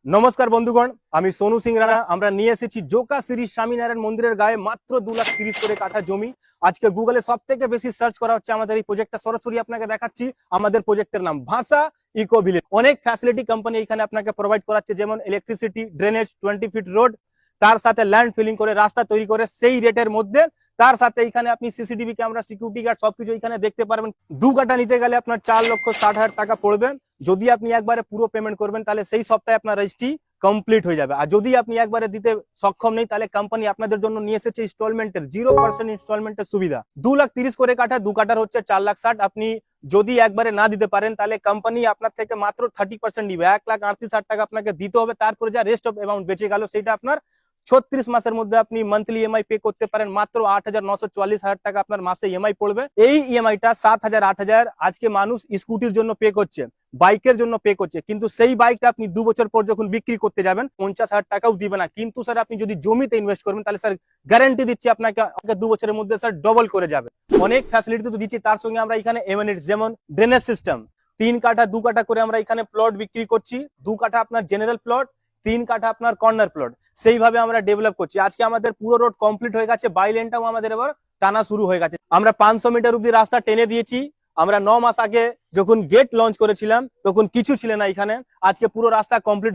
নমস্কার বন্ধুগণ, আমি সোনু সিং রানা। আমরা নিয়ে এসেছি জোকা সিরিজ স্বামীনারায়ণ মন্দিরের গায়ে মাত্র 2,30,000 করে কাঠা জমি। আজকে গুগলে সব থেকে বেশি সার্চ করা হচ্ছে আমাদের এই প্রজেক্টটা। সরাসরি আপনাকে দেখাচ্ছি। আমাদের প্রজেক্টের নাম ভাষা ইকো ভিলেজ। অনেক ফ্যাসিলিটি কোম্পানি এখানে আপনাকে প্রোভাইড করাচ্ছে, যেমন ইলেকট্রিসিটি, ড্রেনেজ, 20 ফিট রোড, তার সাথে ল্যান্ড ফিলিং করে রাস্তা তৈরি করে সেই রেটের মধ্যে। তার সাথে এখানে আপনি সিসিটিভি ক্যামেরা, সিকিউরিটি গার্ড সবকিছু এখানে দেখতে পারবেন। 2 কাঠা নিতে গেলে আপনার 4,60,000 টাকা পড়বে। যদি আপনি একবারে পুরো পেমেন্ট করবেন তাহলে সেই সপ্তাহে আপনার রেজিস্ট্রি কমপ্লিট হয়ে যাবে। আর যদি আপনি একবারে দিতে সক্ষম নেই তাহলে কোম্পানি আপনাদের জন্য নিয়ে এসেছে ইনস্টলমেন্টের 0% ইনস্টলমেন্টের সুবিধা। 2,30,000 করে কাঠা, 2 কাঠার হচ্ছে 4,60,000। আপনি যদি একবারে না দিতে পারেন তাহলে কোম্পানি আপনার থেকে মাত্র 30% নিবে, 1,38,000 টাকা আপনাকে দিতে হবে। তারপরে যা রেস্ট অফ অ্যামাউন্ট বেঁচে গেল সেটা আপনার 36 মাসের মধ্যে আপনি মান্থলি ইএমআই পে করতে পারেন। মাত্র 8,944 টাকা আপনার মাসে ইএমআই পড়বে। এই ইএমআইটা 7,000 8,000 আজকে মানুষ স্কুটির জন্য পে করছে, বাইকের জন্য পে করছে, কিন্তু সেই বাইকটা আপনি 2 বছর পর যখন বিক্রি করতে যাবেন 50,000 টাকাও দিবে না। কিন্তু স্যার আপনি যদি জমিতে ইনভেস্ট করবেন তাহলে স্যার গ্যারান্টি দিচ্ছি আপনাকে 2 বছরের মধ্যে স্যার ডবল করে যাবে। অনেক ফ্যাসিলিটি তো দিচ্ছি, তার সঙ্গে আমরা এখানে এমএনএস যেমন ড্রেনেজ সিস্টেম, 3 কাঠা 2 কাঠা করে আমরা এখানে প্লট বিক্রি করছি। 2 কাঠা আপনার জেনারেল প্লট, 3 কাঠা আপনার কর্নার প্লট, সেইভাবে আমরা ডেভেলপ করছি। আজকে আমাদের পুরো রোড কমপ্লিট হয়ে গেছে, বাই লেনটাও আমাদের এবার টানা শুরু হয়ে গেছে। আমরা 500 মিটার অব্দি রাস্তা টেনে দিয়েছি। আমরা 9 মাস আগে যখন গেট লঞ্চ করেছিলাম তখন কিছু ছিল না এখানে, আজকে পুরো রাস্তা কমপ্লিট